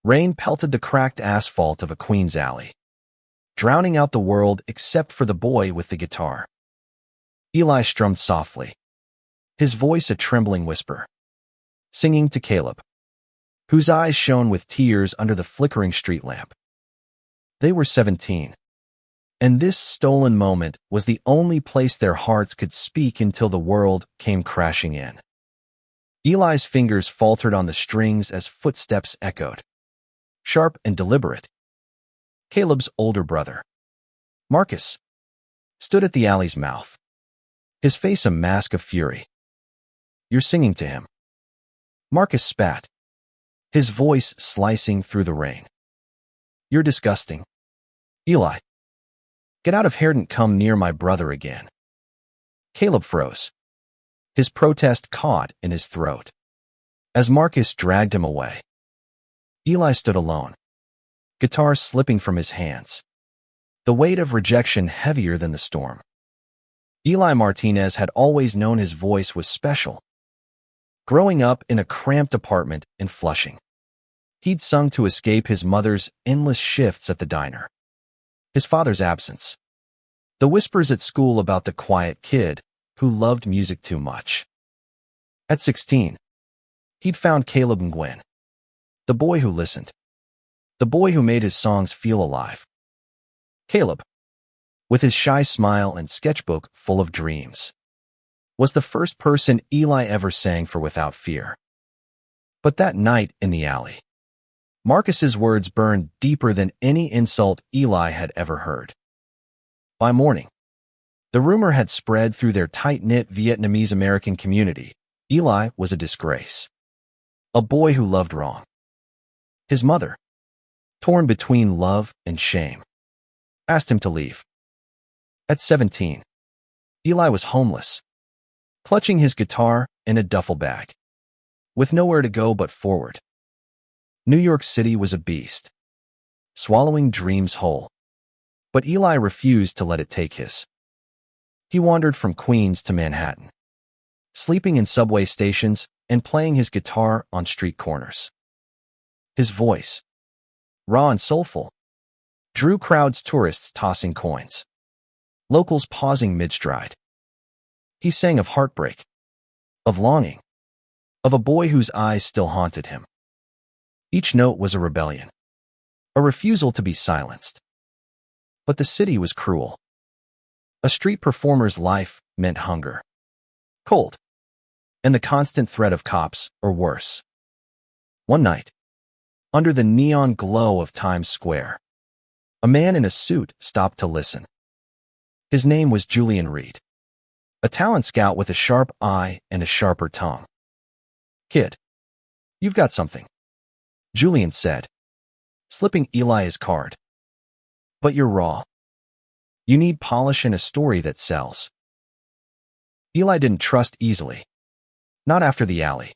Rain pelted the cracked asphalt of a Queens alley, drowning out the world except for the boy with the guitar. Eli strummed softly, his voice a trembling whisper, singing to Caleb, whose eyes shone with tears under the flickering street lamp. They were 17, and this stolen moment was the only place their hearts could speak until the world came crashing in. Eli's fingers faltered on the strings as footsteps echoed, sharp and deliberate. Caleb's older brother, Marcus, stood at the alley's mouth, his face a mask of fury. "You're singing to him." Marcus spat, his voice slicing through the rain. "You're disgusting. Eli, get out of here and come near my brother again." Caleb froze, his protest caught in his throat, as Marcus dragged him away. Eli stood alone, guitar slipping from his hands, the weight of rejection heavier than the storm. Eli Martinez had always known his voice was special. Growing up in a cramped apartment in Flushing, he'd sung to escape his mother's endless shifts at the diner, his father's absence, the whispers at school about the quiet kid who loved music too much. At 16, he'd found Caleb Nguyen, the boy who listened, the boy who made his songs feel alive. Caleb, with his shy smile and sketchbook full of dreams, was the first person Eli ever sang for without fear. But that night in the alley, Marcus's words burned deeper than any insult Eli had ever heard. By morning, the rumor had spread through their tight-knit Vietnamese-American community. Eli was a disgrace, a boy who loved wrong. His mother, torn between love and shame, asked him to leave. At 17, Eli was homeless, clutching his guitar in a duffel bag, with nowhere to go but forward. New York City was a beast, swallowing dreams whole, but Eli refused to let it take his. He wandered from Queens to Manhattan, sleeping in subway stations and playing his guitar on street corners. His voice, raw and soulful, drew crowds, tourists tossing coins, locals pausing mid-stride. He sang of heartbreak, of longing, of a boy whose eyes still haunted him. Each note was a rebellion, a refusal to be silenced. But the city was cruel. A street performer's life meant hunger, cold, and the constant threat of cops, or worse. One night, under the neon glow of Times Square, a man in a suit stopped to listen. His name was Julian Reed, a talent scout with a sharp eye and a sharper tongue. "Kid, you've got something," Julian said, slipping Eli his card. "But you're raw. You need polish and a story that sells." Eli didn't trust easily. Not after the alley.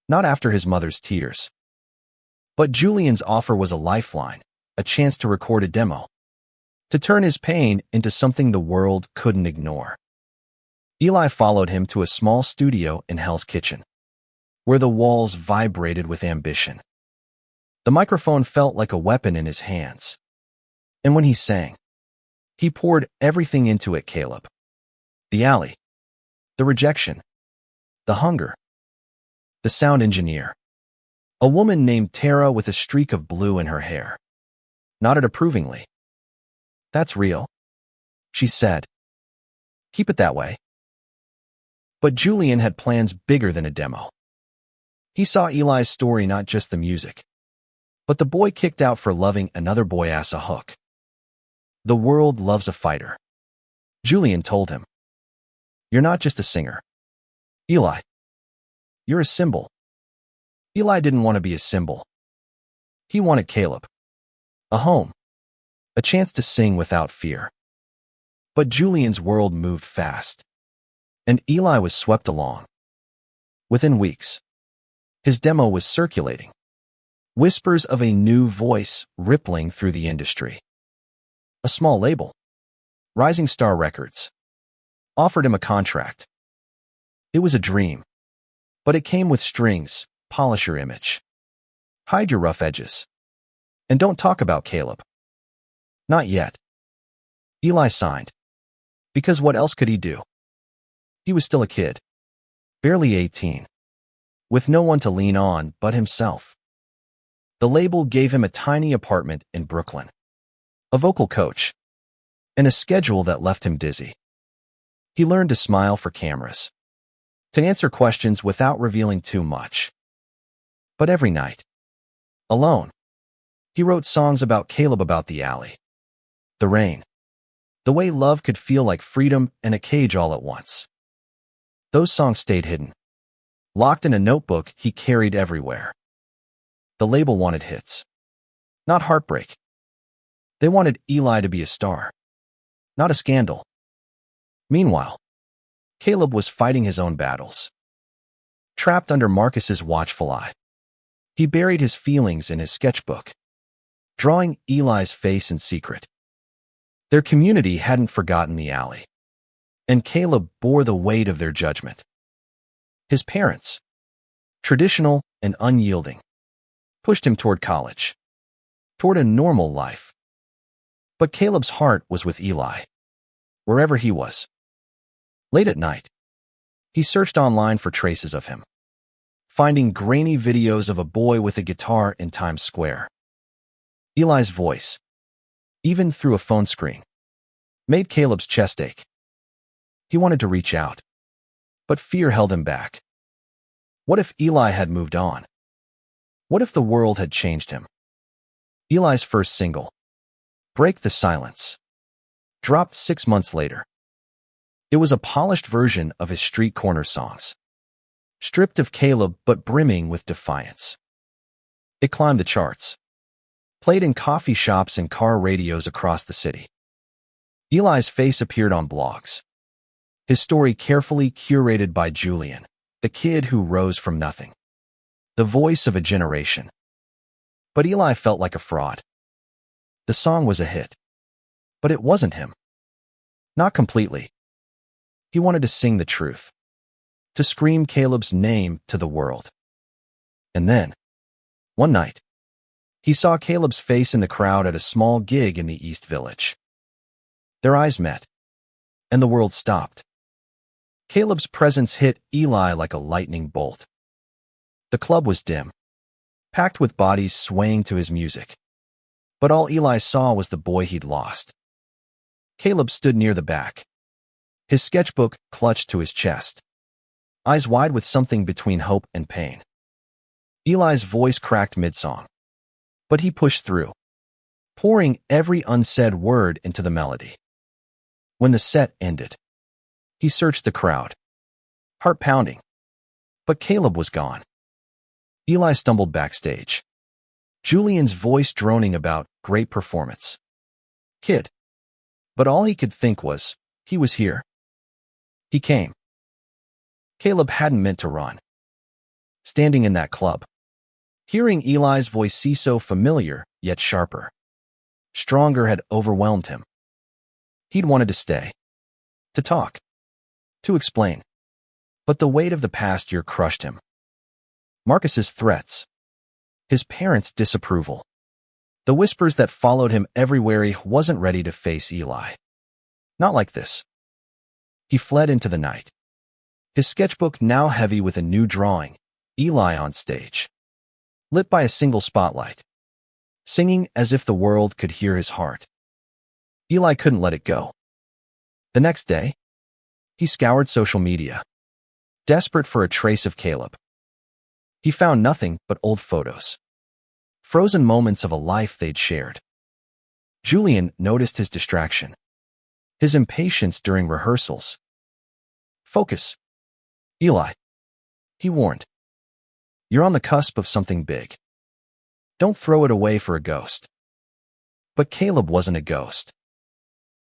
Not after his mother's tears. But Julian's offer was a lifeline, a chance to record a demo, to turn his pain into something the world couldn't ignore. Eli followed him to a small studio in Hell's Kitchen, where the walls vibrated with ambition. The microphone felt like a weapon in his hands. And when he sang, he poured everything into it. Caleb, the alley, the rejection, the hunger, the sound engineer, a woman named Tara with a streak of blue in her hair, nodded approvingly. "That's real," she said. "Keep it that way." But Julian had plans bigger than a demo. He saw Eli's story, not just the music, but the boy kicked out for loving another boy as a hook. "The world loves a fighter," Julian told him. "You're not just a singer, Eli. You're a symbol." Eli didn't want to be a symbol. He wanted Caleb, a home, a chance to sing without fear. But Julian's world moved fast, and Eli was swept along. Within weeks, his demo was circulating, whispers of a new voice rippling through the industry. A small label, Rising Star Records, offered him a contract. It was a dream, but it came with strings, polish your image. Hide your rough edges. And don't talk about Caleb. Not yet. Eli signed. Because what else could he do? He was still a kid. Barely 18. With no one to lean on but himself. The label gave him a tiny apartment in Brooklyn, a vocal coach, and a schedule that left him dizzy. He learned to smile for cameras, to answer questions without revealing too much. But every night, alone, he wrote songs about Caleb, about the alley, the rain, the way love could feel like freedom and a cage all at once. Those songs stayed hidden, locked in a notebook he carried everywhere. The label wanted hits, not heartbreak. They wanted Eli to be a star, not a scandal. Meanwhile, Caleb was fighting his own battles. Trapped under Marcus's watchful eye, he buried his feelings in his sketchbook, drawing Eli's face in secret. Their community hadn't forgotten the alley, and Caleb bore the weight of their judgment. His parents, traditional and unyielding, pushed him toward college, toward a normal life. But Caleb's heart was with Eli, wherever he was. Late at night, he searched online for traces of him, finding grainy videos of a boy with a guitar in Times Square. Eli's voice, even through a phone screen, made Caleb's chest ache. He wanted to reach out, but fear held him back. What if Eli had moved on? What if the world had changed him? Eli's first single, Break the Silence, dropped 6 months later. It was a polished version of his street corner songs, stripped of Caleb but brimming with defiance. It climbed the charts, played in coffee shops and car radios across the city. Eli's face appeared on blogs, his story carefully curated by Julian, the kid who rose from nothing, the voice of a generation. But Eli felt like a fraud. The song was a hit, but it wasn't him. Not completely. He wanted to sing the truth, to scream Caleb's name to the world. And then, one night, he saw Caleb's face in the crowd at a small gig in the East Village. Their eyes met, and the world stopped. Caleb's presence hit Eli like a lightning bolt. The club was dim, packed with bodies swaying to his music. But all Eli saw was the boy he'd lost. Caleb stood near the back, his sketchbook clutched to his chest, eyes wide with something between hope and pain. Eli's voice cracked mid-song, but he pushed through, pouring every unsaid word into the melody. When the set ended, he searched the crowd, heart pounding, but Caleb was gone. Eli stumbled backstage, Julian's voice droning about great performance. Kid. But all he could think was, he was here. He came. Caleb hadn't meant to run. Standing in that club, hearing Eli's voice see so familiar, yet sharper, stronger, had overwhelmed him. He'd wanted to stay, to talk, to explain. But the weight of the past year crushed him. Marcus's threats, his parents' disapproval, the whispers that followed him everywhere. He wasn't ready to face Eli. Not like this. He fled into the night, his sketchbook now heavy with a new drawing, Eli on stage, lit by a single spotlight, singing as if the world could hear his heart. Eli couldn't let it go. The next day, he scoured social media, desperate for a trace of Caleb. He found nothing but old photos, frozen moments of a life they'd shared. Julian noticed his distraction, his impatience during rehearsals. Focus, Eli, he warned. You're on the cusp of something big. Don't throw it away for a ghost. But Caleb wasn't a ghost.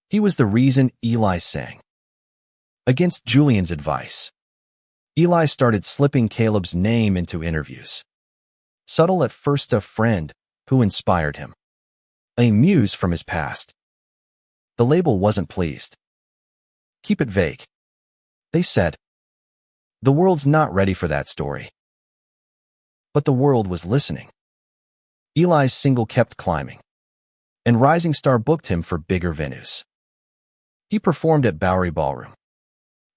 He was the reason Eli sang. Against Julian's advice, Eli started slipping Caleb's name into interviews. Subtle at first, a friend who inspired him, a muse from his past. The label wasn't pleased. Keep it vague, they said. The world's not ready for that story. But the world was listening. Eli's single kept climbing, and Rising Star booked him for bigger venues. He performed at Bowery Ballroom,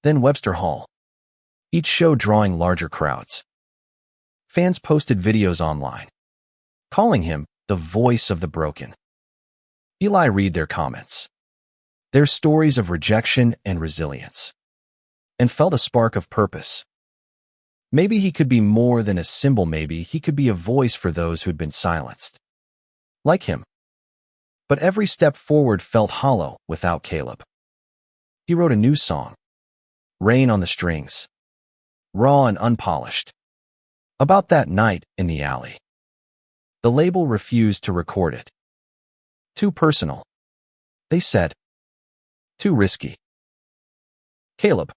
then Webster Hall, each show drawing larger crowds. Fans posted videos online, calling him the voice of the broken. Eli read their comments, their stories of rejection and resilience, and felt a spark of purpose. Maybe he could be more than a symbol. Maybe he could be a voice for those who'd been silenced, like him. But every step forward felt hollow without Caleb. He wrote a new song, Rain on the Strings, raw and unpolished, about that night in the alley. The label refused to record it. Too personal, they said. Too risky. Caleb,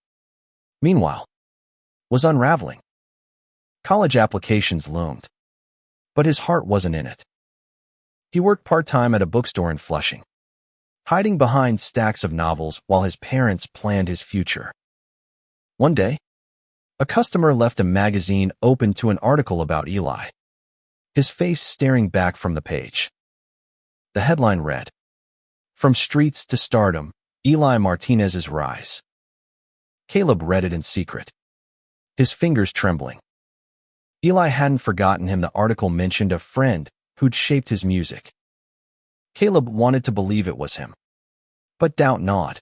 meanwhile, was unraveling. College applications loomed, but his heart wasn't in it. He worked part-time at a bookstore in Flushing, hiding behind stacks of novels while his parents planned his future. One day, a customer left a magazine open to an article about Eli, his face staring back from the page. The headline read, "From Streets to Stardom, Eli Martinez's Rise." Caleb read it in secret, his fingers trembling. Eli hadn't forgotten him. The article mentioned a friend who'd shaped his music. Caleb wanted to believe it was him, but doubt gnawed.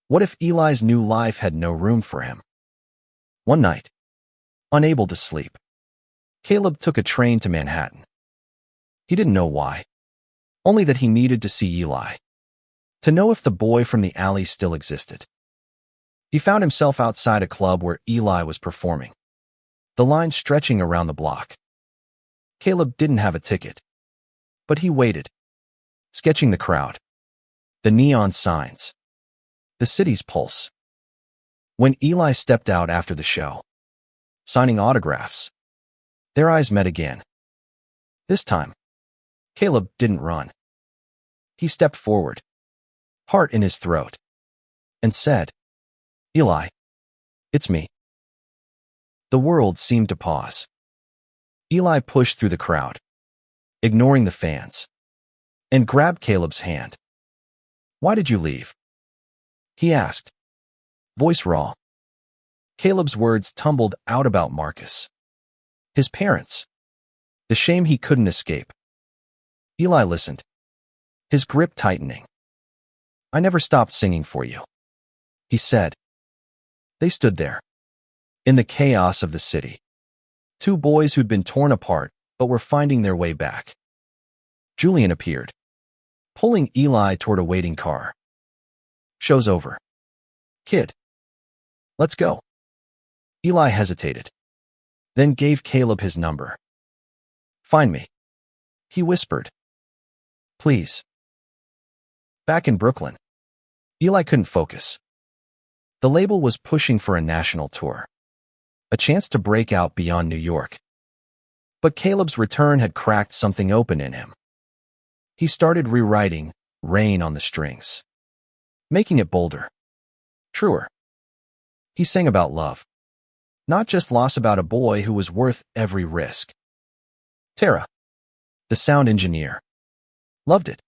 What if Eli's new life had no room for him? One night, unable to sleep, Caleb took a train to Manhattan. He didn't know why, only that he needed to see Eli, to know if the boy from the alley still existed. He found himself outside a club where Eli was performing, the line stretching around the block. Caleb didn't have a ticket, but he waited, sketching the crowd, the neon signs, the city's pulse. When Eli stepped out after the show, signing autographs, their eyes met again. This time, Caleb didn't run. He stepped forward, heart in his throat, and said, "Eli, it's me." The world seemed to pause. Eli pushed through the crowd, ignoring the fans, and grabbed Caleb's hand. "Why did you leave?" he asked, voice raw. Caleb's words tumbled out about Marcus, his parents, the shame he couldn't escape. Eli listened, his grip tightening. "I never stopped singing for you," he said. They stood there, in the chaos of the city. Two boys who'd been torn apart, but were finding their way back. Julian appeared, pulling Eli toward a waiting car. "Show's over. Kid, let's go." Eli hesitated, then gave Caleb his number. "Find me," he whispered. "Please." Back in Brooklyn, Eli couldn't focus. The label was pushing for a national tour, a chance to break out beyond New York. But Caleb's return had cracked something open in him. He started rewriting Rain on the Strings, making it bolder, truer. He sang about love, not just loss, about a boy who was worth every risk. Tara, the sound engineer, loved it.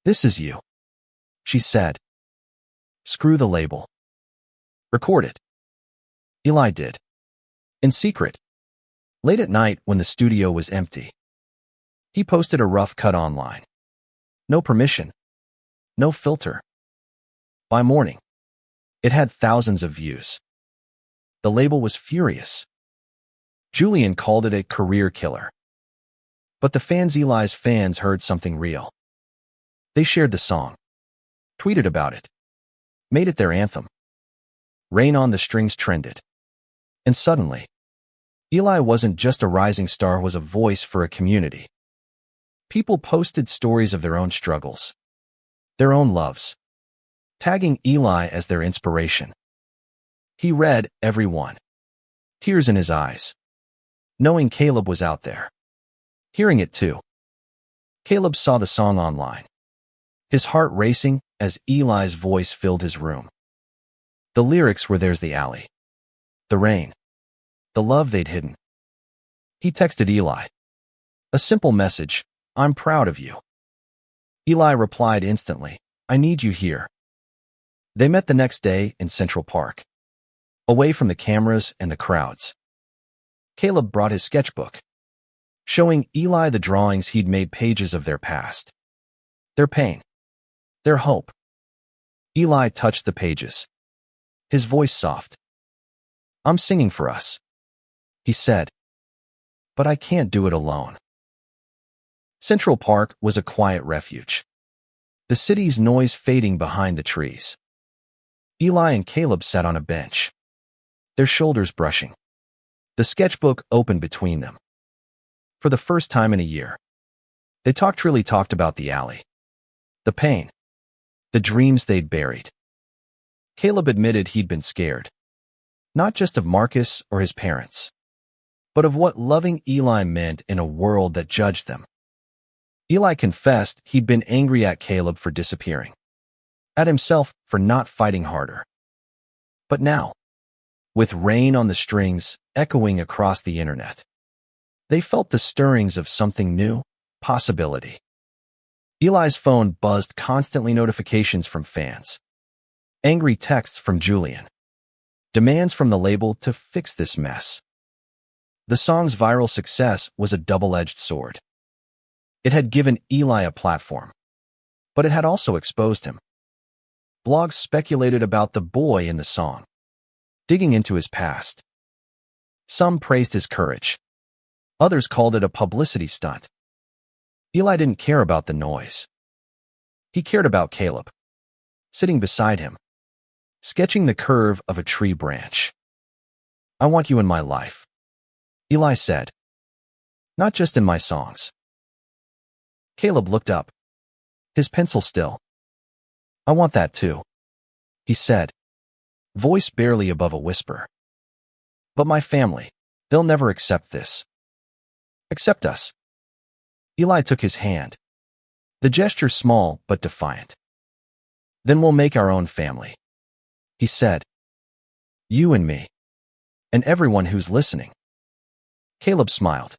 "This is you," she said. "Screw the label. Record it." Eli did, in secret, late at night when the studio was empty. He posted a rough cut online. No permission, no filter. By morning, it had thousands of views. The label was furious. Julian called it a career killer. But Eli's fans heard something real. They shared the song, tweeted about it, made it their anthem. Rain on the Strings trended. And suddenly, Eli wasn't just a rising star, was a voice for a community. People posted stories of their own struggles, their own loves, tagging Eli as their inspiration. He read every one, tears in his eyes, knowing Caleb was out there, hearing it too. Caleb saw the song online, his heart racing as Eli's voice filled his room. The lyrics were "There's the alley, the rain, the love they'd hidden." He texted Eli, A simple message, "I'm proud of you." Eli replied instantly, "I need you here." They met the next day in Central Park, away from the cameras and the crowds. Caleb brought his sketchbook, showing Eli the drawings he'd made, pages of their past, their pain, their hope. Eli touched the pages, his voice soft. "I'm singing for us," he said, "but I can't do it alone." Central Park was a quiet refuge, the city's noise fading behind the trees. Eli and Caleb sat on a bench, their shoulders brushing, the sketchbook open between them. For the first time in a year, they really talked about the alley, the pain, the dreams they'd buried. Caleb admitted he'd been scared, not just of Marcus or his parents, but of what loving Eli meant in a world that judged them. Eli confessed he'd been angry at Caleb for disappearing, at himself for not fighting harder. But now, with Rain on the Strings echoing across the internet, they felt the stirrings of something new, possibility. Eli's phone buzzed, constantly notifications from fans, angry texts from Julian, demands from the label to fix this mess. The song's viral success was a double-edged sword. It had given Eli a platform, but it had also exposed him. Blogs speculated about the boy in the song, digging into his past. Some praised his courage. Others called it a publicity stunt. Eli didn't care about the noise. He cared about Caleb, sitting beside him, sketching the curve of a tree branch. "I want you in my life," Eli said. "Not just in my songs." Caleb looked up, his pencil still. "I want that too," he said, voice barely above a whisper. "But my family, they'll never accept this." "Accept us." Eli took his hand, the gesture small but defiant. "Then we'll make our own family," he said. "You and me, and everyone who's listening." Caleb smiled,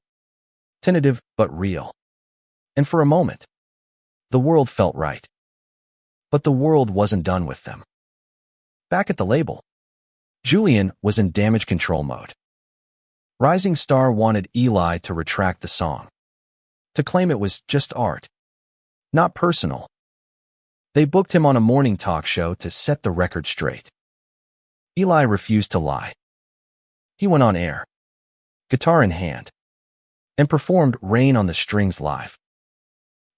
tentative but real. And for a moment, the world felt right. But the world wasn't done with them. Back at the label, Julian was in damage control mode. Rising Star wanted Eli to retract the song, to claim it was just art, not personal. They booked him on a morning talk show to set the record straight. Eli refused to lie. He went on air, guitar in hand, and performed Rain on the Strings live.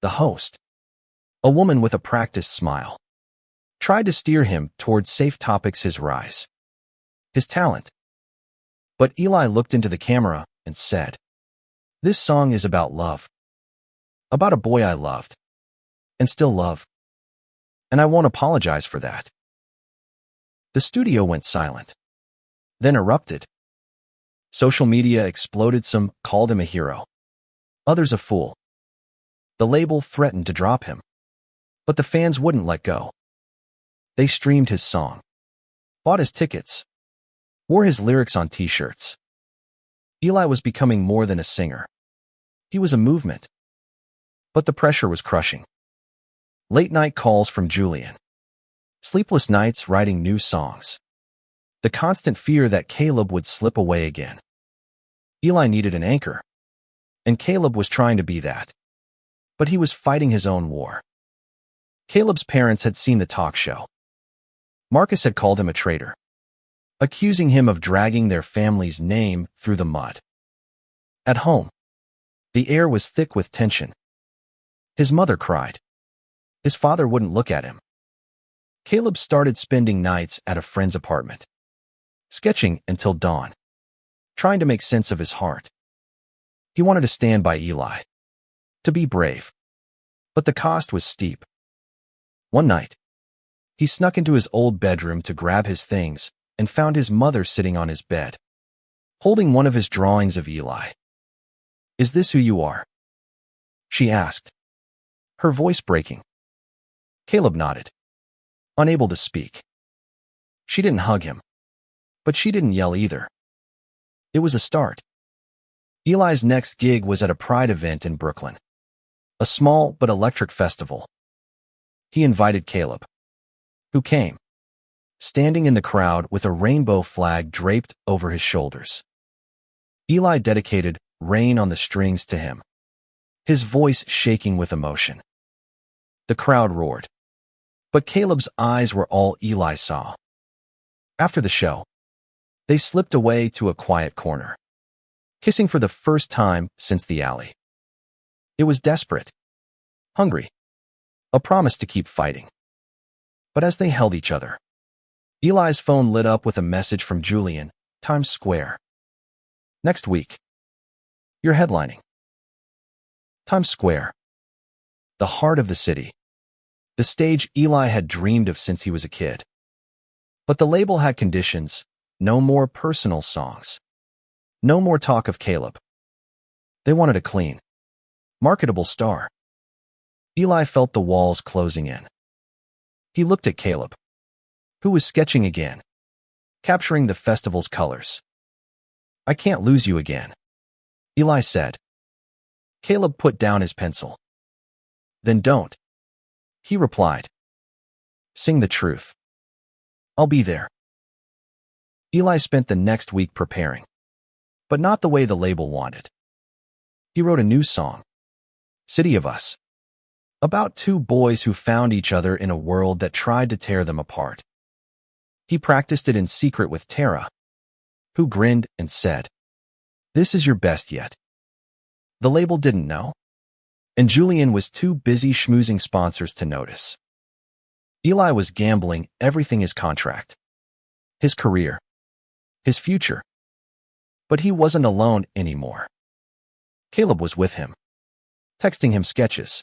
The host, a woman with a practiced smile, tried to steer him toward safe topics: his rise, his talent. But Eli looked into the camera and said, "This song is about love. About a boy I loved, and still love. And I won't apologize for that." The studio went silent, then erupted. Social media exploded. Some called him a hero, others a fool. The label threatened to drop him, but the fans wouldn't let go. They streamed his song, bought his tickets, wore his lyrics on t-shirts. Eli was becoming more than a singer. He was a movement. But the pressure was crushing. Late-night calls from Julian, sleepless nights writing new songs, the constant fear that Caleb would slip away again. Eli needed an anchor, and Caleb was trying to be that. But he was fighting his own war. Caleb's parents had seen the talk show. Marcus had called him a traitor, accusing him of dragging their family's name through the mud. At home, the air was thick with tension. His mother cried. His father wouldn't look at him. Caleb started spending nights at a friend's apartment, sketching until dawn, trying to make sense of his heart. He wanted to stand by Eli, to be brave, but the cost was steep. One night, he snuck into his old bedroom to grab his things and found his mother sitting on his bed, holding one of his drawings of Eli. "Is this who you are?" she asked, her voice breaking. Caleb nodded, unable to speak. She didn't hug him, but she didn't yell either. It was a start. Eli's next gig was at a Pride event in Brooklyn, a small but electric festival. He invited Caleb, who came, standing in the crowd with a rainbow flag draped over his shoulders. Eli dedicated "Rain on the Strings" to him, his voice shaking with emotion. The crowd roared, but Caleb's eyes were all Eli saw. After the show, they slipped away to a quiet corner, kissing for the first time since the alley. It was desperate, hungry, a promise to keep fighting. But as they held each other, Eli's phone lit up with a message from Julian, Times Square. Next week, you're headlining. Times Square, the heart of the city, the stage Eli had dreamed of since he was a kid. But the label had conditions: no more personal songs, no more talk of Caleb. They wanted a clean, marketable star. Eli felt the walls closing in. He looked at Caleb, who was sketching again, capturing the festival's colors. "I can't lose you again," Eli said. Caleb put down his pencil. "Then don't," he replied. "Sing the truth. I'll be there." Eli spent the next week preparing, but not the way the label wanted. He wrote a new song, "City of Us," about two boys who found each other in a world that tried to tear them apart. He practiced it in secret with Tara, who grinned and said, "This is your best yet." The label didn't know, and Julian was too busy schmoozing sponsors to notice. Eli was gambling everything: his contract, his career, his future. But he wasn't alone anymore. Caleb was with him, texting him sketches,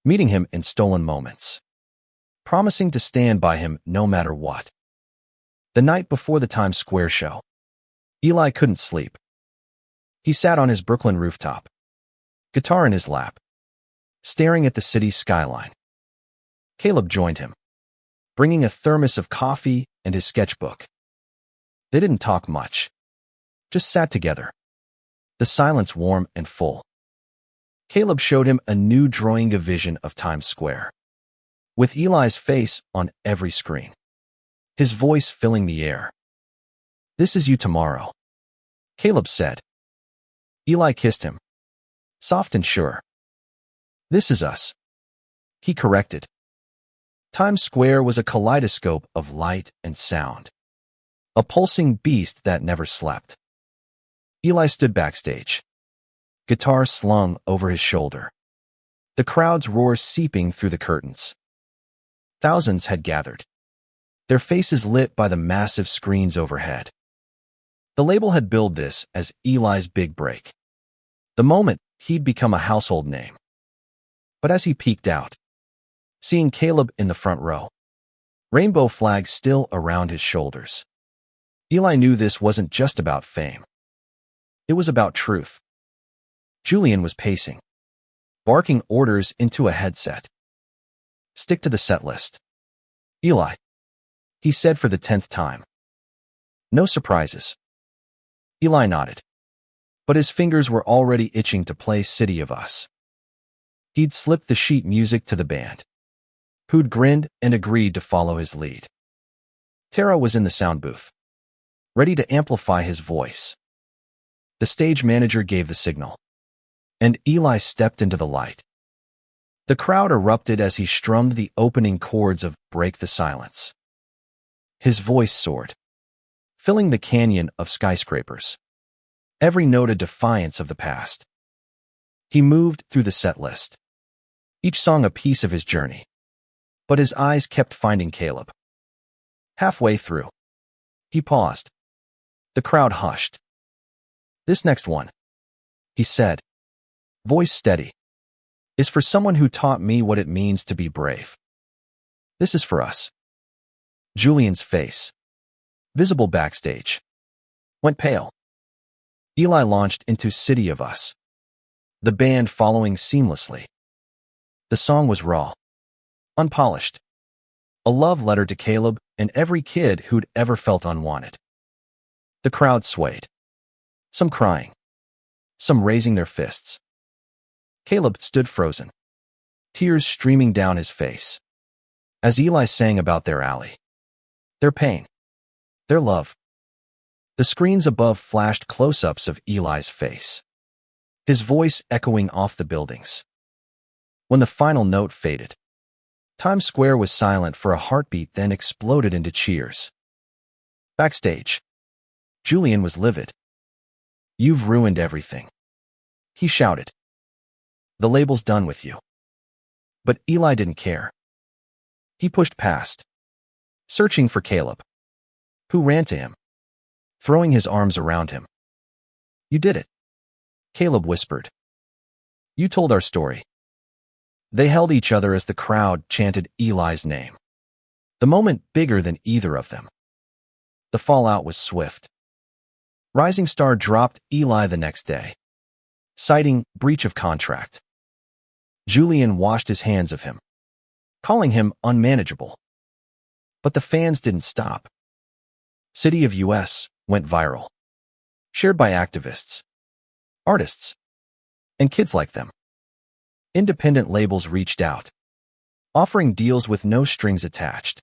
meeting him in stolen moments, promising to stand by him no matter what. The night before the Times Square show, Eli couldn't sleep. He sat on his Brooklyn rooftop, guitar in his lap, staring at the city's skyline. Caleb joined him, bringing a thermos of coffee and his sketchbook. They didn't talk much, just sat together, the silence warm and full. Caleb showed him a new drawing of vision of Times Square, with Eli's face on every screen, his voice filling the air. "This is you tomorrow," Caleb said. Eli kissed him, soft and sure. "This is us," he corrected. Times Square was a kaleidoscope of light and sound, a pulsing beast that never slept. Eli stood backstage, guitar slung over his shoulder, the crowd's roar seeping through the curtains. Thousands had gathered, their faces lit by the massive screens overhead. The label had billed this as Eli's big break, the moment he'd become a household name. But as he peeked out, seeing Caleb in the front row, rainbow flags still around his shoulders, Eli knew this wasn't just about fame. It was about truth. Julian was pacing, barking orders into a headset. "Stick to the set list, Eli," he said for the 10th time. "No surprises." Eli nodded, but his fingers were already itching to play "City of Us." He'd slipped the sheet music to the band, who'd grinned and agreed to follow his lead. Tara was in the sound booth, ready to amplify his voice. The stage manager gave the signal, and Eli stepped into the light. The crowd erupted as he strummed the opening chords of "Break the Silence." His voice soared, filling the canyon of skyscrapers, every note a defiance of the past. He moved through the set list, each song a piece of his journey, but his eyes kept finding Caleb. Halfway through, he paused. The crowd hushed. "This next one," he said, voice steady, "is for someone who taught me what it means to be brave. This is for us." Julian's face, visible backstage, went pale. Eli launched into "City of Us," the band following seamlessly. The song was raw, unpolished, a love letter to Caleb and every kid who'd ever felt unwanted. The crowd swayed, some crying, some raising their fists. Caleb stood frozen, tears streaming down his face, as Eli sang about their alley, their pain, their love. The screens above flashed close-ups of Eli's face, his voice echoing off the buildings. When the final note faded, Times Square was silent for a heartbeat, then exploded into cheers. Backstage, Julian was livid. "You've ruined everything," he shouted. "The label's done with you." But Eli didn't care. He pushed past, searching for Caleb, who ran to him, throwing his arms around him. "You did it," Caleb whispered. "You told our story." They held each other as the crowd chanted Eli's name, the moment bigger than either of them. The fallout was swift. Rising Star dropped Eli the next day, citing breach of contract. Julian washed his hands of him, calling him unmanageable. But the fans didn't stop. City of US went viral, shared by activists, artists, and kids like them. Independent labels reached out, offering deals with no strings attached.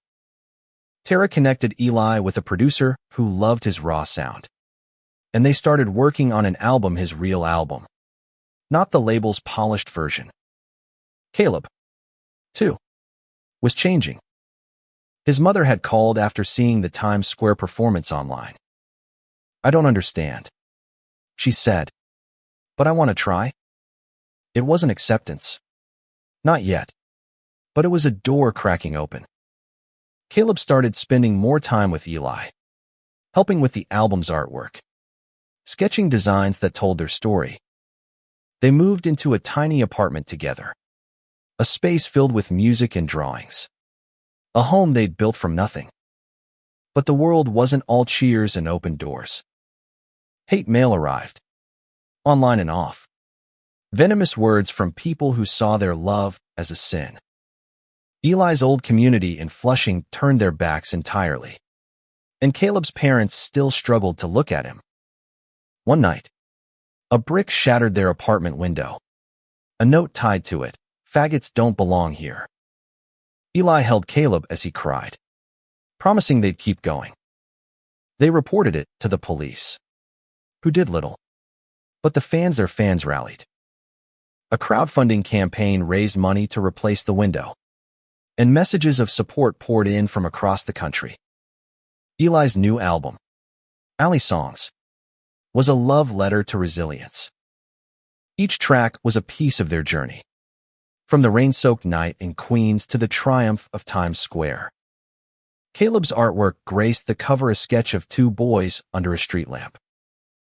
Tara connected Eli with a producer who loved his raw sound, and they started working on an album, his real album, not the label's polished version. Caleb, too, was changing. His mother had called after seeing the Times Square performance online. "I don't understand," she said, "but I want to try." It wasn't acceptance. Not yet. But it was a door cracking open. Caleb started spending more time with Eli, helping with the album's artwork, sketching designs that told their story. They moved into a tiny apartment together, a space filled with music and drawings, a home they'd built from nothing. But the world wasn't all cheers and open doors. Hate mail arrived, online and off. Venomous words from people who saw their love as a sin. Eli's old community in Flushing turned their backs entirely, and Caleb's parents still struggled to look at him. One night, a brick shattered their apartment window. A note tied to it, "Faggots don't belong here." Eli held Caleb as he cried, promising they'd keep going. They reported it to the police, who did little. But their fans rallied. A crowdfunding campaign raised money to replace the window, and messages of support poured in from across the country. Eli's new album, Alley Songs, was a love letter to resilience. Each track was a piece of their journey, from the rain-soaked night in Queens to the triumph of Times Square. Caleb's artwork graced the cover, a sketch of two boys under a street lamp,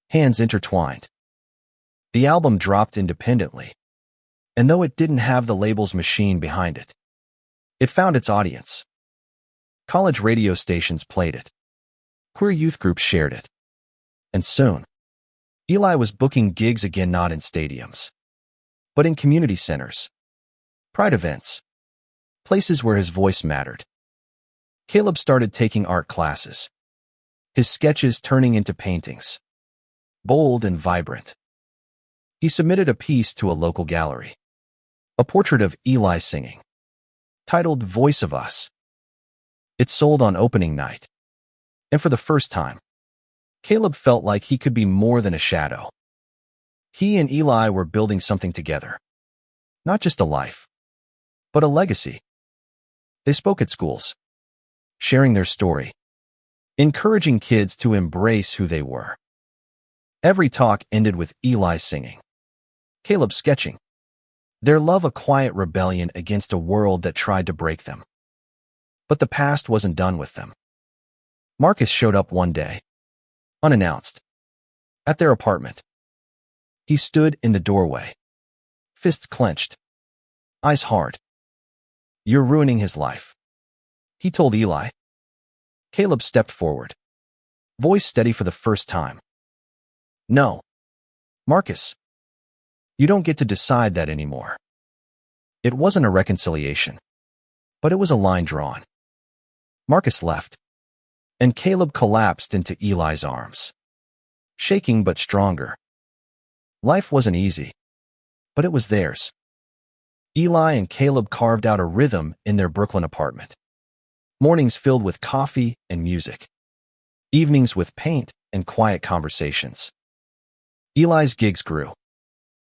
hands intertwined. The album dropped independently, and though it didn't have the label's machine behind it, it found its audience. College radio stations played it. Queer youth groups shared it. And soon, Eli was booking gigs again, not in stadiums, but in community centers, pride events, places where his voice mattered. Caleb started taking art classes, his sketches turning into paintings, bold and vibrant. He submitted a piece to a local gallery, a portrait of Eli singing, titled "Voice of Us." It sold on opening night, and for the first time, Caleb felt like he could be more than a shadow. He and Eli were building something together, not just a life, but a legacy. They spoke at schools, sharing their story, encouraging kids to embrace who they were. Every talk ended with Eli singing, Caleb sketching, their love a quiet rebellion against a world that tried to break them. But the past wasn't done with them. Marcus showed up one day, unannounced, at their apartment. He stood in the doorway, fists clenched, eyes hard. "You're ruining his life," he told Eli. Caleb stepped forward, voice steady for the first time. "No, Marcus. You don't get to decide that anymore." It wasn't a reconciliation, but it was a line drawn. Marcus left, and Caleb collapsed into Eli's arms, shaking but stronger. Life wasn't easy, but it was theirs. Eli and Caleb carved out a rhythm in their Brooklyn apartment. Mornings filled with coffee and music. Evenings with paint and quiet conversations. Eli's gigs grew.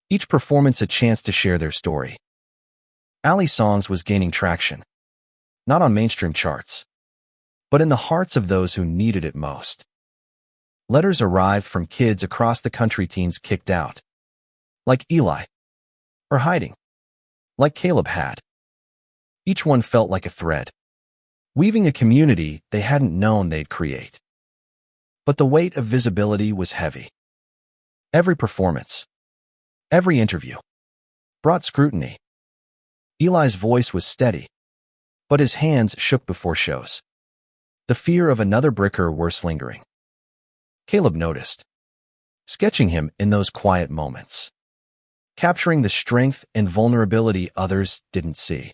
Each performance a chance to share their story. Ali's songs was gaining traction, not on mainstream charts, but in the hearts of those who needed it most. Letters arrived from kids across the country, teens kicked out, like Eli, or hiding, like Caleb had. Each one felt like a thread, weaving a community they hadn't known they'd create. But the weight of visibility was heavy. Every performance, every interview, brought scrutiny. Eli's voice was steady, but his hands shook before shows. The fear of another bricker worse lingering. Caleb noticed, sketching him in those quiet moments, capturing the strength and vulnerability others didn't see.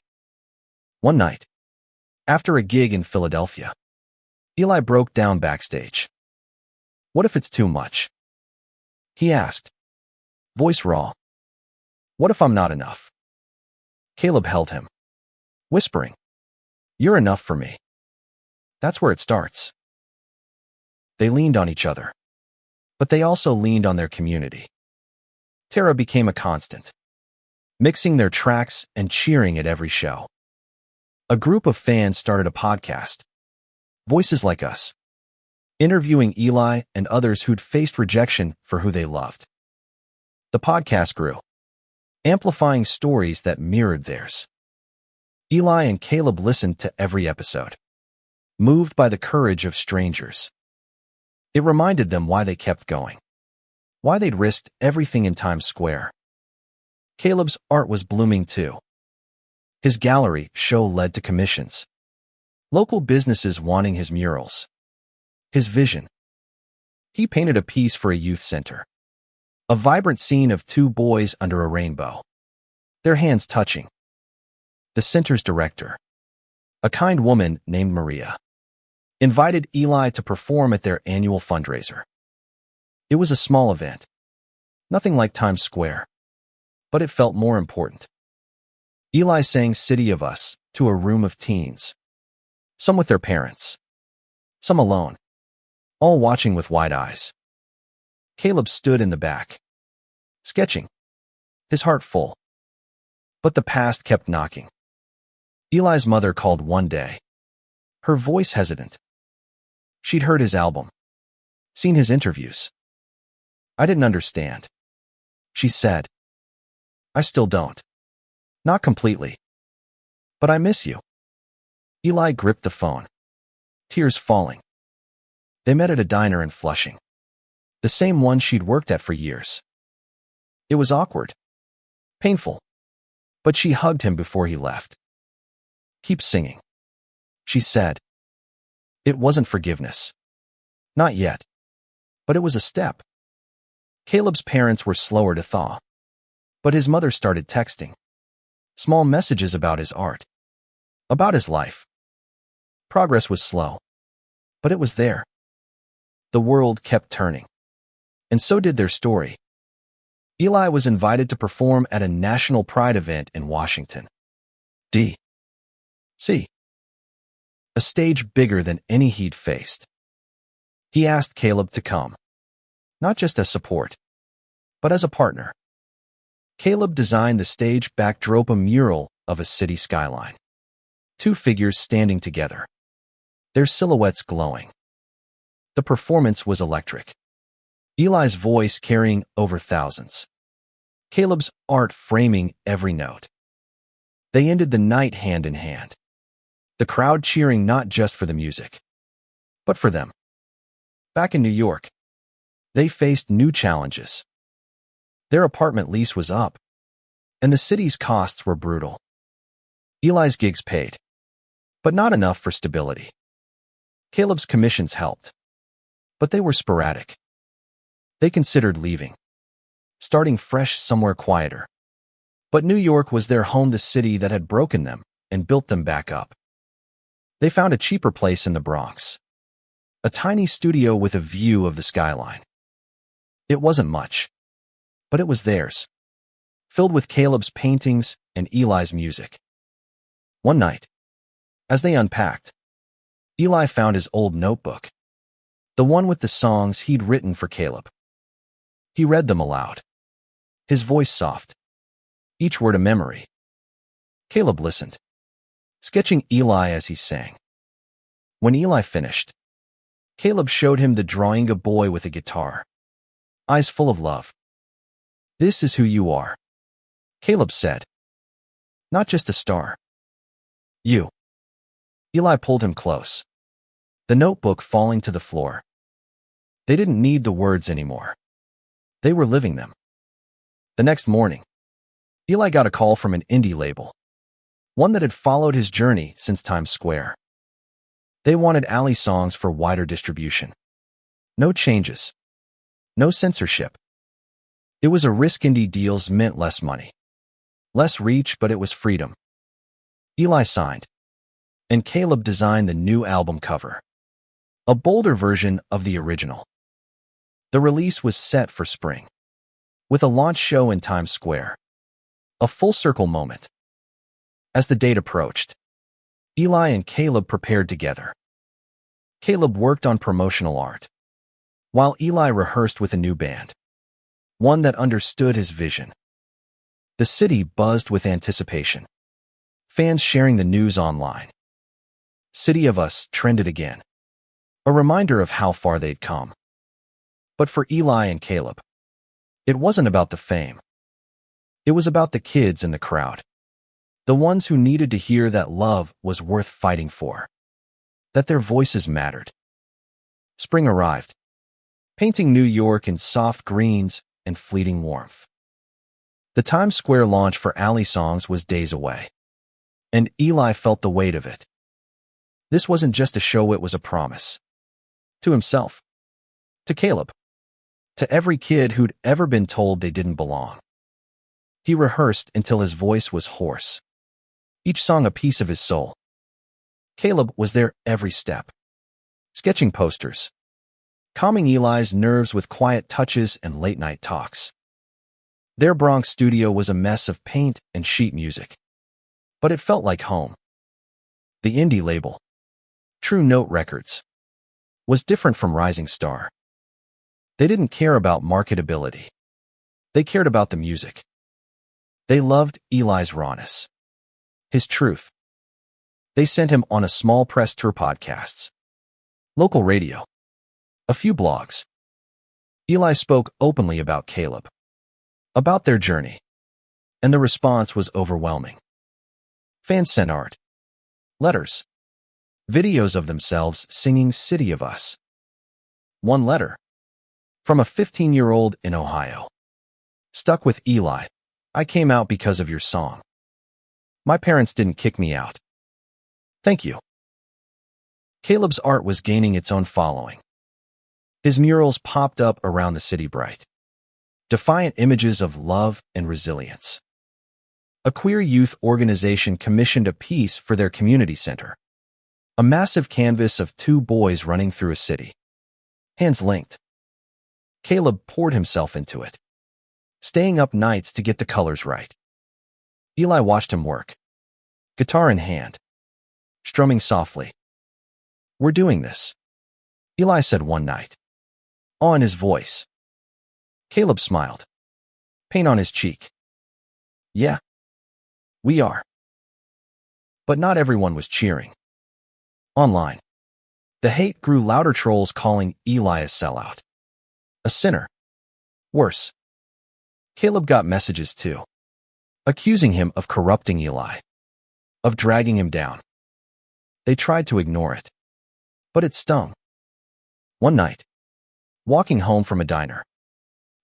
One night, after a gig in Philadelphia, Eli broke down backstage. "What if it's too much?" he asked, voice raw. "What if I'm not enough?" Caleb held him, whispering, "You're enough for me." That's where it starts. They leaned on each other, but they also leaned on their community. Tara became a constant, mixing their tracks and cheering at every show. A group of fans started a podcast, Voices Like Us, interviewing Eli and others who'd faced rejection for who they loved. The podcast grew, amplifying stories that mirrored theirs. Eli and Caleb listened to every episode, moved by the courage of strangers. It reminded them why they kept going, why they'd risked everything in Times Square. Caleb's art was blooming too. His gallery show led to commissions, local businesses wanting his murals. His vision. He painted a piece for a youth center, a vibrant scene of two boys under a rainbow, their hands touching. The center's director, a kind woman named Maria, invited Eli to perform at their annual fundraiser. It was a small event, nothing like Times Square, but it felt more important. Eli sang City of Us to a room of teens, some with their parents, some alone, all watching with wide eyes. Caleb stood in the back, sketching, his heart full. But the past kept knocking. Eli's mother called one day, her voice hesitant. She'd heard his album, seen his interviews. "I didn't understand," she said. "I still don't. Not completely. But I miss you." Eli gripped the phone, tears falling. They met at a diner in Flushing, the same one she'd worked at for years. It was awkward, painful, but she hugged him before he left. "Keep singing," she said. It wasn't forgiveness. Not yet. But it was a step. Caleb's parents were slower to thaw, but his mother started texting. Small messages about his art, about his life. Progress was slow, but it was there. The world kept turning, and so did their story. Eli was invited to perform at a national pride event in Washington, D.C., a stage bigger than any he'd faced. He asked Caleb to come, not just as support, but as a partner. Caleb designed the stage backdrop, a mural of a city skyline. Two figures standing together, their silhouettes glowing. The performance was electric. Eli's voice carrying over thousands. Caleb's art framing every note. They ended the night hand in hand, the crowd cheering not just for the music, but for them. Back in New York, they faced new challenges. Their apartment lease was up, and the city's costs were brutal. Eli's gigs paid, but not enough for stability. Caleb's commissions helped, but they were sporadic. They considered leaving, starting fresh somewhere quieter. But New York was their home, the city that had broken them and built them back up. They found a cheaper place in the Bronx, a tiny studio with a view of the skyline. It wasn't much, but it was theirs, filled with Caleb's paintings and Eli's music. One night, as they unpacked, Eli found his old notebook, the one with the songs he'd written for Caleb. He read them aloud, his voice soft, each word a memory. Caleb listened, sketching Eli as he sang. When Eli finished, Caleb showed him the drawing of a boy with a guitar, eyes full of love. "This is who you are," Caleb said. "Not just a star. You." Eli pulled him close, the notebook falling to the floor. They didn't need the words anymore. They were living them. The next morning, Eli got a call from an indie label, one that had followed his journey since Times Square. They wanted Ali songs for wider distribution. No changes. No censorship. It was a risk. Indie deals meant less money. Less reach, but it was freedom. Eli signed, and Caleb designed the new album cover, a bolder version of the original. The release was set for spring, with a launch show in Times Square. A full-circle moment. As the date approached, Eli and Caleb prepared together. Caleb worked on promotional art, while Eli rehearsed with a new band, one that understood his vision. The city buzzed with anticipation, fans sharing the news online. "City of Us" trended again, a reminder of how far they'd come. But for Eli and Caleb, it wasn't about the fame. It was about the kids in the crowd, the ones who needed to hear that love was worth fighting for, that their voices mattered. Spring arrived, painting New York in soft greens and fleeting warmth. The Times Square launch for Ali Songs was days away, and Eli felt the weight of it. This wasn't just a show, it was a promise. To himself, to Caleb, to every kid who'd ever been told they didn't belong. He rehearsed until his voice was hoarse, each song a piece of his soul. Caleb was there every step, sketching posters, calming Eli's nerves with quiet touches and late-night talks. Their Bronx studio was a mess of paint and sheet music, but it felt like home. The indie label, True Note Records, was different from Rising Star. They didn't care about marketability. They cared about the music. They loved Eli's rawness, his truth. They sent him on a small press tour, podcasts, local radio, a few blogs. Eli spoke openly about Caleb, about their journey, and the response was overwhelming. Fans sent art, letters, videos of themselves singing "City of Us." One letter, from a 15-year-old in Ohio. "Stuck with Eli. I came out because of your song. My parents didn't kick me out. Thank you." Caleb's art was gaining its own following. His murals popped up around the city, bright, defiant images of love and resilience. A queer youth organization commissioned a piece for their community center, a massive canvas of two boys running through a city, hands linked. Caleb poured himself into it, staying up nights to get the colors right. Eli watched him work, guitar in hand, strumming softly. "We're doing this," Eli said one night, awe in his voice. Caleb smiled, pain on his cheek. "Yeah, we are." But not everyone was cheering. Online, the hate grew louder, trolls calling Eli a sellout, a sinner. Worse, Caleb got messages too, accusing him of corrupting Eli, of dragging him down. They tried to ignore it, but it stung. One night, walking home from a diner,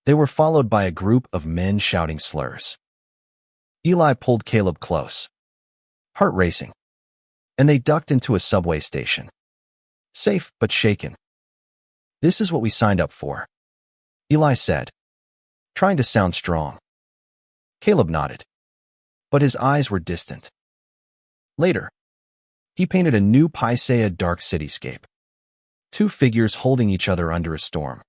they were followed by a group of men shouting slurs. Eli pulled Caleb close, heart racing, and they ducked into a subway station, safe but shaken. "This is what we signed up for," Eli said, trying to sound strong. Caleb nodded, but his eyes were distant. Later, he painted a new Paisea dark cityscape, two figures holding each other under a storm.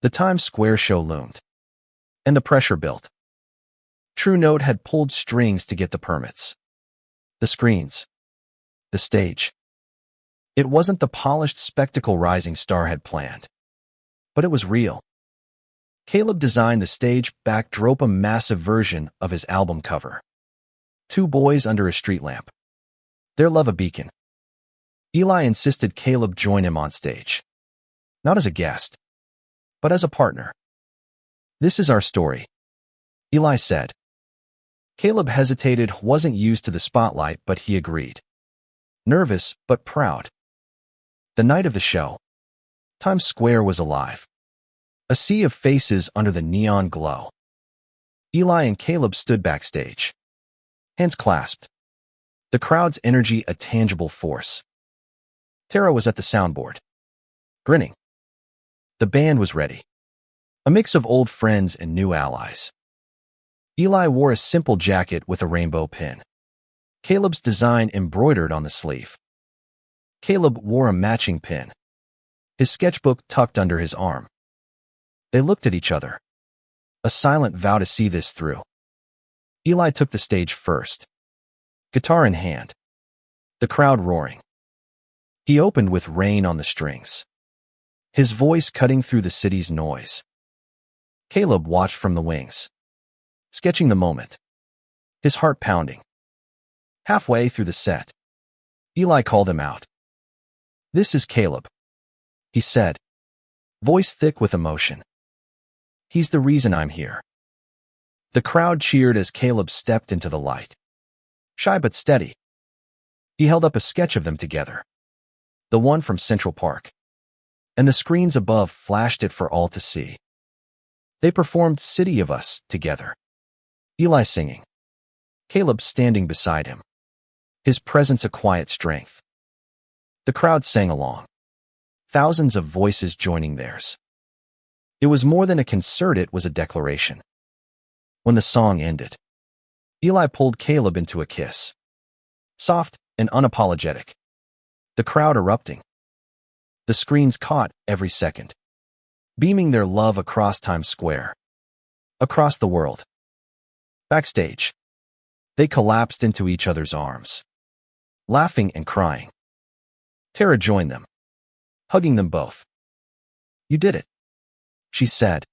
The Times Square show loomed, And the pressure built. True Note had pulled strings to get the permits. The screens. The stage. It wasn't the polished spectacle Rising Star had planned. But it was real. Caleb designed the stage backdrop, a massive version of his album cover. Two boys under a street lamp. Their love a beacon. Eli insisted Caleb join him on stage. Not as a guest, but as a partner. "This is our story," Eli said. Caleb hesitated, wasn't used to the spotlight, but he agreed. Nervous, but proud. The night of the show, Times Square was alive. A sea of faces under the neon glow. Eli and Caleb stood backstage. Hands clasped. The crowd's energy a tangible force. Tara was at the soundboard, grinning. The band was ready. A mix of old friends and new allies. Eli wore a simple jacket with a rainbow pin. Caleb's design embroidered on the sleeve. Caleb wore a matching pin. His sketchbook tucked under his arm. They looked at each other. A silent vow to see this through. Eli took the stage first. Guitar in hand. The crowd roaring. He opened with Rain on the strings. His voice cutting through the city's noise. Caleb watched from the wings, sketching the moment, his heart pounding. Halfway through the set, Eli called him out. "This is Caleb," he said, voice thick with emotion. "He's the reason I'm here." The crowd cheered as Caleb stepped into the light. Shy but steady. He held up a sketch of them together, the one from Central Park, and the screens above flashed it for all to see. They performed City of Us together. Eli singing. Caleb standing beside him. His presence a quiet strength. The crowd sang along. Thousands of voices joining theirs. It was more than a concert, it was a declaration. When the song ended, Eli pulled Caleb into a kiss. Soft and unapologetic. The crowd erupting. The screens caught every second, beaming their love across Times Square, across the world. Backstage, they collapsed into each other's arms, laughing and crying. Tara joined them, hugging them both. "You did it," she said.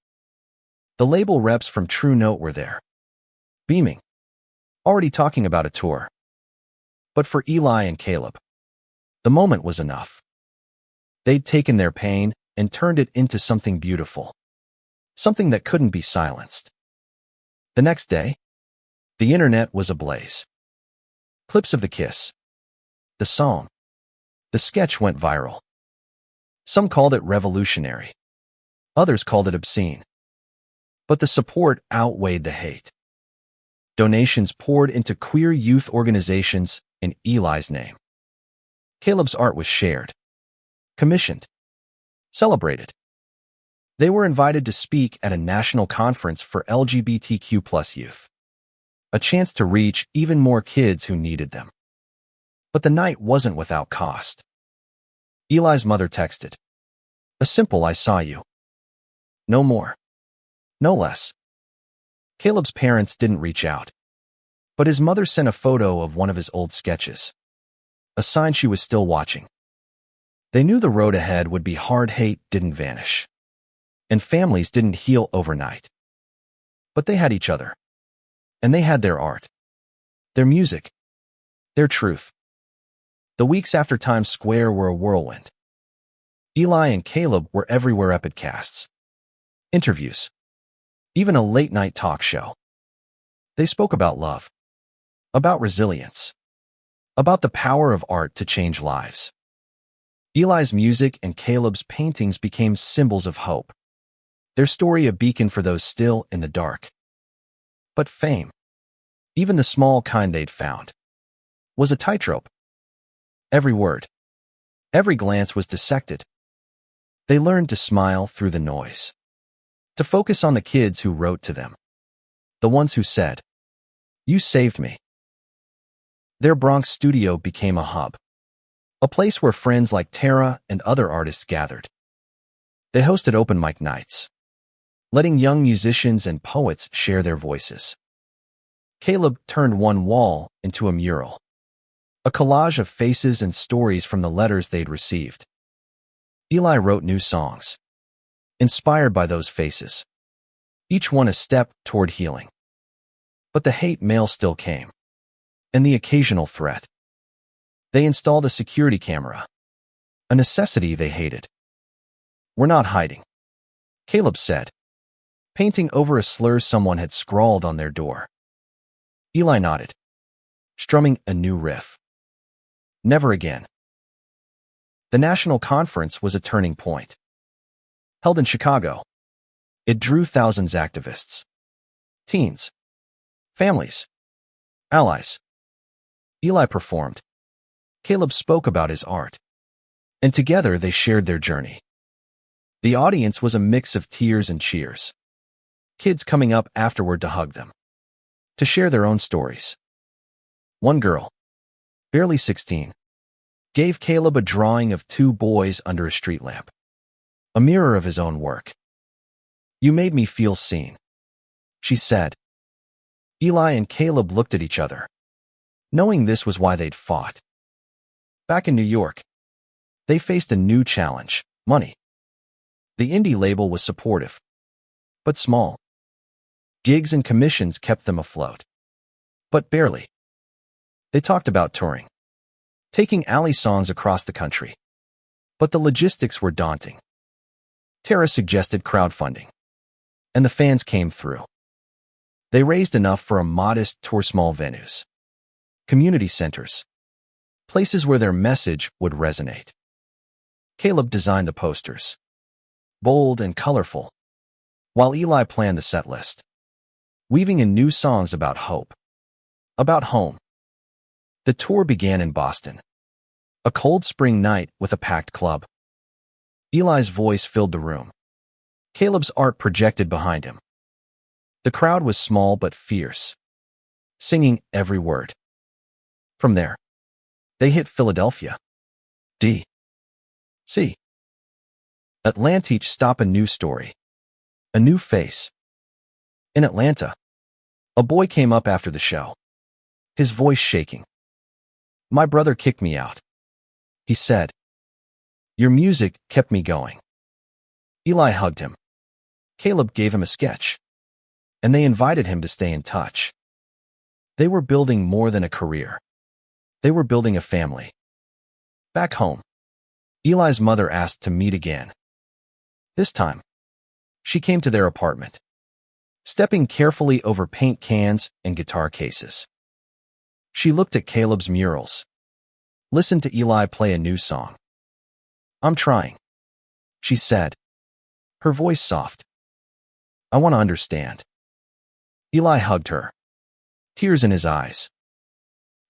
The label reps from True Note were there, beaming, already talking about a tour. But for Eli and Caleb, the moment was enough. They'd taken their pain and turned it into something beautiful, something that couldn't be silenced. The next day, the internet was ablaze. Clips of the kiss, the song, the sketch went viral. Some called it revolutionary. Others called it obscene. But the support outweighed the hate. Donations poured into queer youth organizations in Eli's name. Caleb's art was shared, commissioned, celebrated. They were invited to speak at a national conference for LGBTQ+ youth. A chance to reach even more kids who needed them. But the night wasn't without cost. Eli's mother texted, "A simple 'I saw you.' No more. No less." Caleb's parents didn't reach out, but his mother sent a photo of one of his old sketches, a sign she was still watching. They knew the road ahead would be hard. Hate didn't vanish, and families didn't heal overnight. But they had each other, and they had their art, their music, their truth. The weeks after Times Square were a whirlwind. Eli and Caleb were everywhere, epidcasts, interviews, even a late-night talk show. They spoke about love, about resilience, about the power of art to change lives. Eli's music and Caleb's paintings became symbols of hope, their story a beacon for those still in the dark. But fame, even the small kind they'd found, was a tightrope. Every word, every glance was dissected. They learned to smile through the noise, to focus on the kids who wrote to them, the ones who said, "You saved me." Their Bronx studio became a hub, a place where friends like Tara and other artists gathered. They hosted open mic nights, letting young musicians and poets share their voices. Caleb turned one wall into a mural, a collage of faces and stories from the letters they'd received. Eli wrote new songs, inspired by those faces, each one a step toward healing. But the hate mail still came, and the occasional threat. They installed a security camera, a necessity they hated. "We're not hiding," Caleb said, painting over a slur someone had scrawled on their door. Eli nodded, strumming a new riff. Never again. The national conference was a turning point. Held in Chicago, it drew thousands of activists, teens, families, allies. Eli performed. Caleb spoke about his art, and together they shared their journey. The audience was a mix of tears and cheers, kids coming up afterward to hug them, to share their own stories. One girl, barely 16, gave Caleb a drawing of two boys under a street lamp, a mirror of his own work. "You made me feel seen," she said. Eli and Caleb looked at each other, knowing this was why they'd fought. Back in New York, they faced a new challenge: money. The indie label was supportive, but small. Gigs and commissions kept them afloat, but barely. They talked about touring, taking alley songs across the country, but the logistics were daunting. Tara suggested crowdfunding, and the fans came through. They raised enough for a modest tour, small venues, community centers, places where their message would resonate. Caleb designed the posters, bold and colorful, while Eli planned the set list, weaving in new songs about hope, about home. The tour began in Boston, a cold spring night with a packed club. Eli's voice filled the room, Caleb's art projected behind him. The crowd was small but fierce, singing every word. From there, they hit Philadelphia, D.C. Atlanta, each stop a new story, a new face. In Atlanta, a boy came up after the show, his voice shaking. "My brother kicked me out," he said. "Your music kept me going." Eli hugged him. Caleb gave him a sketch, and they invited him to stay in touch. They were building more than a career. They were building a family. Back home, Eli's mother asked to meet again. This time, she came to their apartment, stepping carefully over paint cans and guitar cases. She looked at Caleb's murals, listened to Eli play a new song. "I'm trying," she said, her voice soft. "I want to understand." Eli hugged her, tears in his eyes.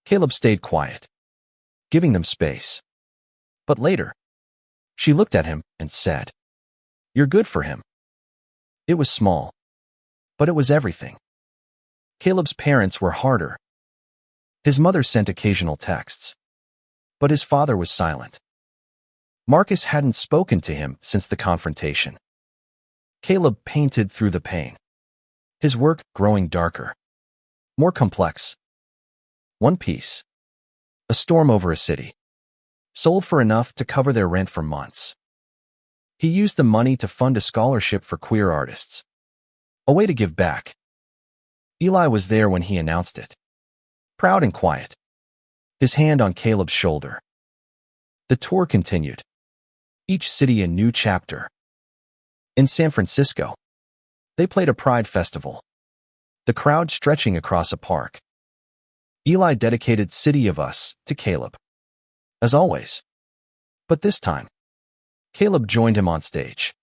Caleb stayed quiet, giving them space. But later, she looked at him and said, "You're good for him." It was small, but it was everything. Caleb's parents were harder. His mother sent occasional texts, but his father was silent. Marcus hadn't spoken to him since the confrontation. Caleb painted through the pain, his work growing darker, more complex. One piece, a storm over a city, sold for enough to cover their rent for months. He used the money to fund a scholarship for queer artists, a way to give back. Eli was there when he announced it, proud and quiet, his hand on Caleb's shoulder. The tour continued, each city a new chapter. In San Francisco, they played a Pride festival, the crowd stretching across a park. Eli dedicated City of Us to Caleb, as always. But this time, Caleb joined him on stage,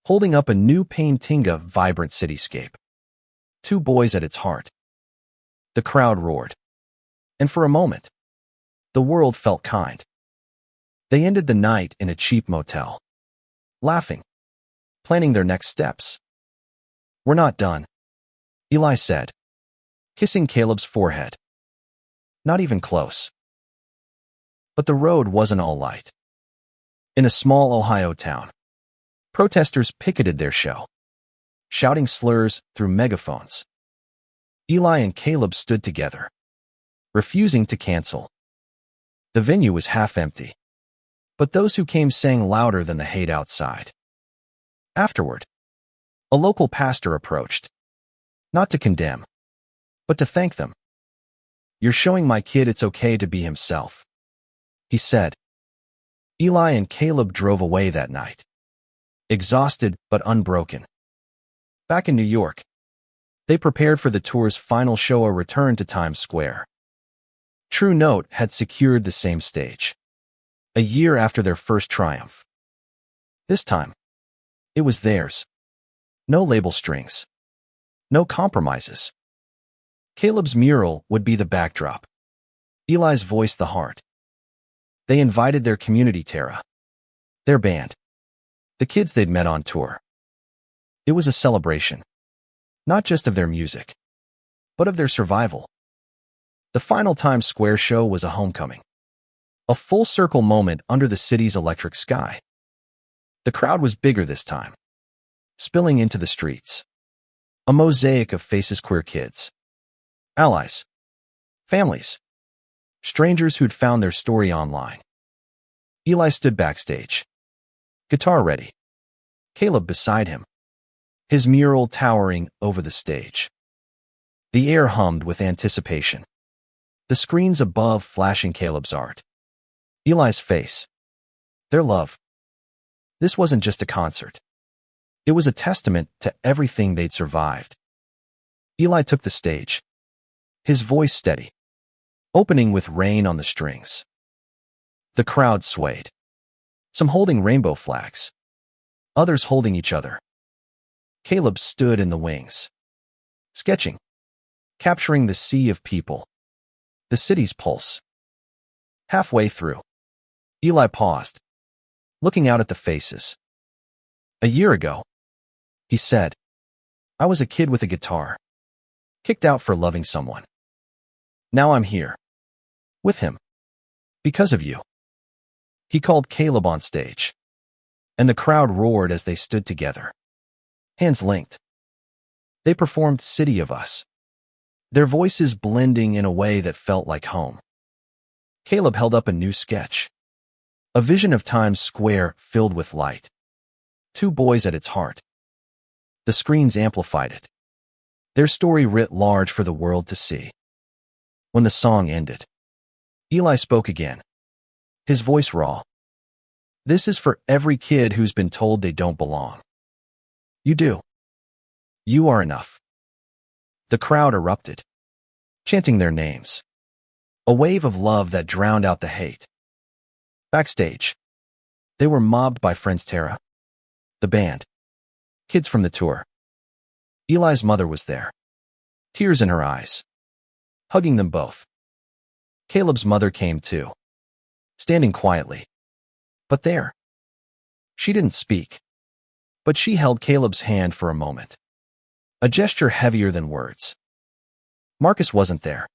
holding up a new painting of vibrant cityscape. Two boys at its heart. The crowd roared, and for a moment, the world felt kind. They ended the night in a cheap motel, laughing, planning their next steps. "We're not done," Eli said, kissing Caleb's forehead. "Not even close." But the road wasn't all light. In a small Ohio town, protesters picketed their show, shouting slurs through megaphones. Eli and Caleb stood together, refusing to cancel. The venue was half empty, but those who came sang louder than the hate outside. Afterward, a local pastor approached, not to condemn, but to thank them. "You're showing my kid it's okay to be himself," he said. Eli and Caleb drove away that night, exhausted but unbroken. Back in New York, they prepared for the tour's final show, a return to Times Square. True Note had secured the same stage, a year after their first triumph. This time, it was theirs. No label strings. No compromises. Caleb's mural would be the backdrop. Eli's voice the heart. They invited their community, Tara, their band, the kids they'd met on tour. It was a celebration, not just of their music, but of their survival. The final Times Square show was a homecoming, a full-circle moment under the city's electric sky. The crowd was bigger this time, spilling into the streets. A mosaic of faces: queer kids, allies, families, strangers who'd found their story online. Eli stood backstage, guitar ready, Caleb beside him, his mural towering over the stage. The air hummed with anticipation, the screens above flashing Caleb's art, Eli's face, their love. This wasn't just a concert. It was a testament to everything they'd survived. Eli took the stage, his voice steady, opening with Rain on the strings. The crowd swayed, some holding rainbow flags, others holding each other. Caleb stood in the wings, sketching, capturing the sea of people, the city's pulse. Halfway through, Eli paused, looking out at the faces. "A year ago," he said, "I was a kid with a guitar, kicked out for loving someone. Now I'm here, with him, because of you." He called Caleb on stage, and the crowd roared as they stood together, hands linked. They performed City of Us, their voices blending in a way that felt like home. Caleb held up a new sketch, a vision of Times Square filled with light, two boys at its heart. The screens amplified it, their story writ large for the world to see. When the song ended, Eli spoke again, his voice raw. "This is for every kid who's been told they don't belong. You do. You are enough." The crowd erupted, chanting their names, a wave of love that drowned out the hate. Backstage, they were mobbed by friends: Tara, the band, kids from the tour. Eli's mother was there, tears in her eyes, hugging them both. Caleb's mother came too, standing quietly, but there. She didn't speak, but she held Caleb's hand for a moment, a gesture heavier than words. Marcus wasn't there,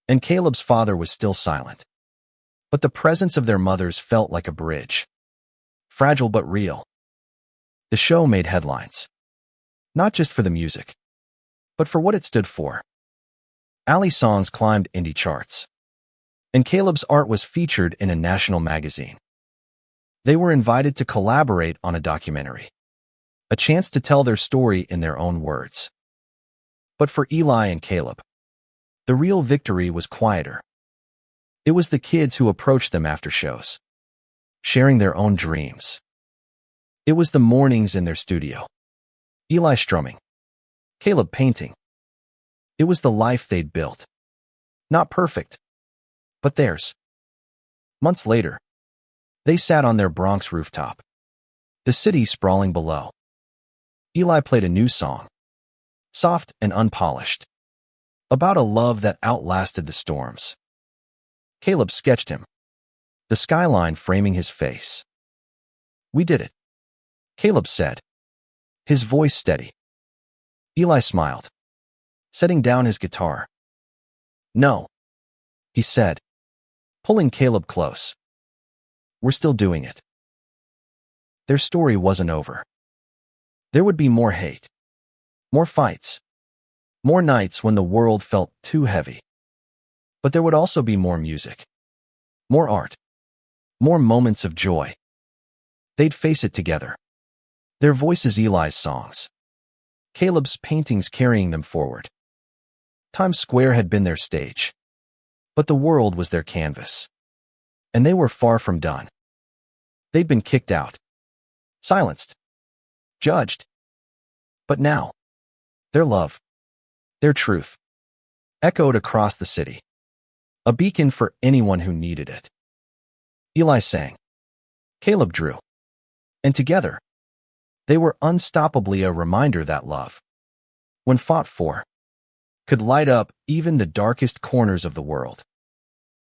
and Caleb's father was still silent, but the presence of their mothers felt like a bridge, fragile but real. The show made headlines, not just for the music, but for what it stood for. Ali songs climbed indie charts, and Caleb's art was featured in a national magazine. They were invited to collaborate on a documentary, a chance to tell their story in their own words. But for Eli and Caleb, the real victory was quieter. It was the kids who approached them after shows, sharing their own dreams. It was the mornings in their studio, Eli strumming, Caleb painting. It was the life they'd built. Not perfect, but theirs. Months later, they sat on their Bronx rooftop, the city sprawling below. Eli played a new song, soft and unpolished, about a love that outlasted the storms. Caleb sketched him, the skyline framing his face. "We did it," Caleb said, his voice steady. Eli smiled, setting down his guitar. "No," he said, pulling Caleb close. "We're still doing it." Their story wasn't over. There would be more hate, More fights. More nights when the world felt too heavy. But there would also be more music. More art. More moments of joy. They'd face it together. Their voices Eli's songs. Caleb's paintings carrying them forward. Times Square had been their stage. But the world was their canvas. And they were far from done. They'd been kicked out. Silenced. Judged. But now, their love, their truth, echoed across the city. A beacon for anyone who needed it. Eli sang. Caleb drew. And together, they were unstoppably a reminder that love, when fought for, could light up even the darkest corners of the world.